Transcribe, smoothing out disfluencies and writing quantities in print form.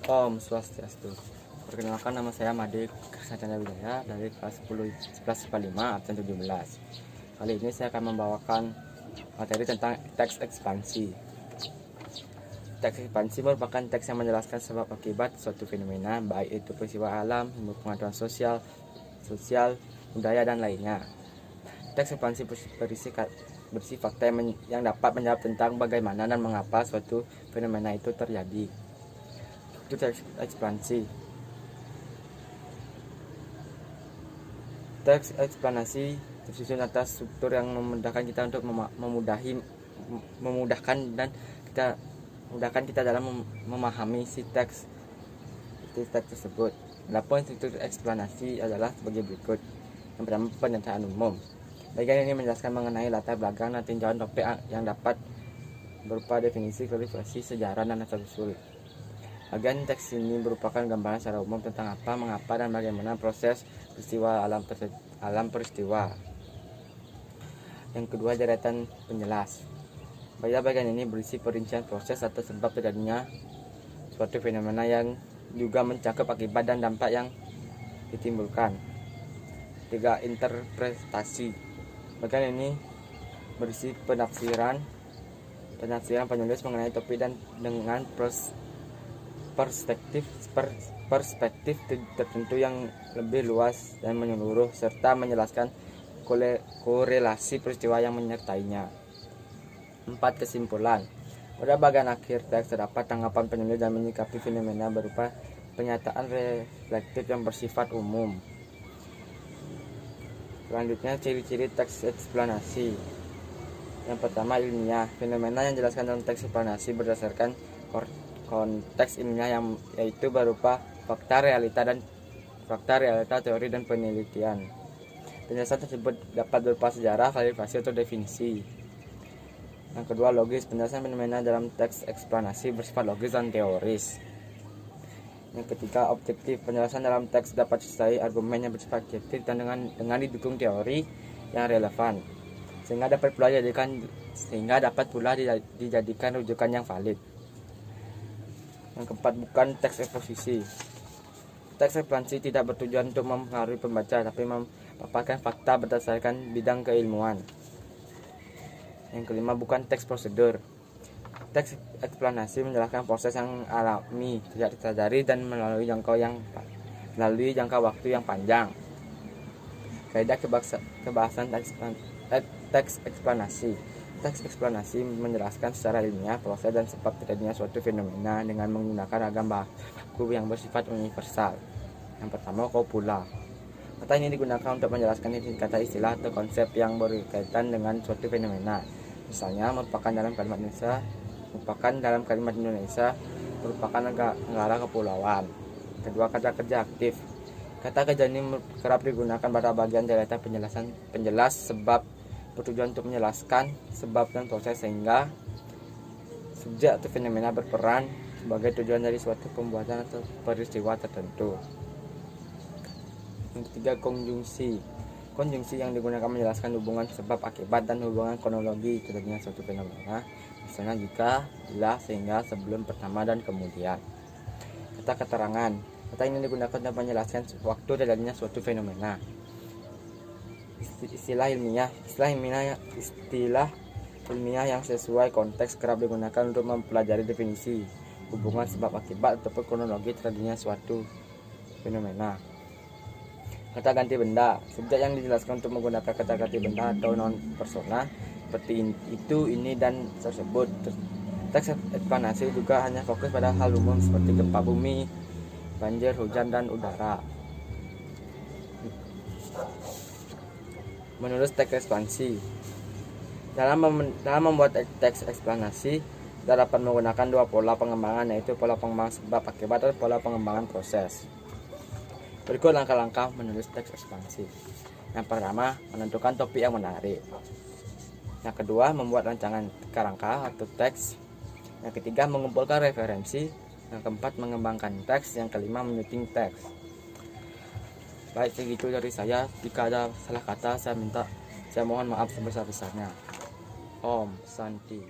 Om Swastiastu. Perkenalkan, nama saya Made Krisnachandra Wijaya dari kelas 10 11 IPA 5 absen 17. Kali ini saya akan membawakan materi tentang teks ekspansi. Teks ekspansi merupakan teks yang menjelaskan sebab akibat suatu fenomena, baik itu peristiwa alam, pengetahuan sosial, budaya dan lainnya. Teks ekspansi berisi fakta yang dapat menjawab tentang bagaimana dan mengapa suatu fenomena itu terjadi. Itu teks ekspansi. Teks eksplanasi tersusun atas struktur yang memudahkan kita untuk memudahkan kita dalam memahami si teks tersebut. Adapun struktur eksplanasi adalah sebagai berikut. Yang pertama, pernyataan umum. Bagian ini menjelaskan mengenai latar belakang dan tinjauan topik yang dapat berupa definisi, klarifikasi, sejarah, dan asal-usul. Bagian teks ini merupakan gambaran secara umum tentang apa, mengapa, dan bagaimana proses peristiwa alam peristiwa. Yang kedua, deretan penjelas. Bagian ini berisi perincian proses atau sebab terjadinya suatu fenomena yang juga mencakup akibat dan dampak yang ditimbulkan. Tiga, interpretasi. Bagian ini berisi penafsiran penulis mengenai topik dan dengan perspektif tertentu yang lebih luas dan menyeluruh, serta menjelaskan korelasi peristiwa yang menyertainya. 4. Kesimpulan. Pada bagian akhir teks terdapat tanggapan penulis dan menyikapi fenomena berupa pernyataan reflektif yang bersifat umum. Selanjutnya, ciri-ciri teks eksplanasi. Yang pertama, ilmiah. Fenomena yang dijelaskan dalam teks eksplanasi berdasarkan konteks ilmiah yaitu berupa fakta, realita, teori, dan penelitian. Penjelasan tersebut dapat berupa sejarah, klarifikasi, atau definisi. Yang kedua, logis. Penjelasan fenomena dalam teks eksplanasi bersifat logis dan teoris. Yang ketiga, objektif. Penjelasan dalam teks dapat disertai argumen yang bersifat objektif dan dengan didukung teori yang relevan, sehingga dapat pula dijadikan rujukan yang valid. Yang keempat, bukan teks eksposisi. Teks ekspansi tidak bertujuan untuk mempengaruhi pembaca, tapi memaparkan fakta berdasarkan bidang keilmuan. Yang kelima, bukan teks prosedur. Teks eksplanasi menjelaskan proses yang alami, tidak disadari, dan melalui jangka waktu yang panjang. Kaidah kebahasan teks eksplanasi. Teks eksplanasi menjelaskan secara ilmiah proses dan sebab terjadinya suatu fenomena dengan menggunakan ragam baku yang bersifat universal. Yang pertama, kopula. Kata ini digunakan untuk menjelaskan kata istilah atau konsep yang berkaitan dengan suatu fenomena. Misalnya, merupakan dalam kalimat Indonesia, merupakan negara kepulauan. Kedua, kata kerja aktif. Kata kerja ini kerap digunakan pada bagian deretan penjelas sebab, bertujuan untuk menjelaskan sebab dan proses sehingga subjek atau fenomena berperan sebagai tujuan dari suatu pembuatan atau peristiwa tertentu. Yang ketiga, konjungsi. Konjungsi yang digunakan menjelaskan hubungan sebab akibat dan hubungan kronologi terjadinya suatu fenomena, misalnya jika, bila, sehingga, sebelum, pertama, dan kemudian. Kata keterangan. Kata ini digunakan untuk menjelaskan waktu terjadinya suatu fenomena. Istilah ilmiah yang sesuai konteks kerap digunakan untuk mempelajari definisi, hubungan sebab akibat, ataupun kronologi terjadinya suatu fenomena. Kata ganti benda. Subjek yang dijelaskan untuk menggunakan kata ganti benda atau non persona seperti itu, ini, dan tersebut. Teks eksplanasi juga hanya fokus pada hal umum seperti gempa bumi, banjir, hujan, dan udara. Menulis teks ekspansi. Dalam membuat teks eksplanasi, kita dapat menggunakan dua pola pengembangan, yaitu pola pengembangan sebab akibat dan pola pengembangan proses. Berikut langkah-langkah menulis teks ekspansi. Yang pertama, menentukan topik yang menarik. Yang kedua, membuat rancangan kerangka atau teks. Yang ketiga, mengumpulkan referensi. Yang keempat, mengembangkan teks. Yang kelima, menyusun teks. Baik, segitu dari saya. Jika ada salah kata, saya mohon maaf sebesar-besarnya. Om Santi.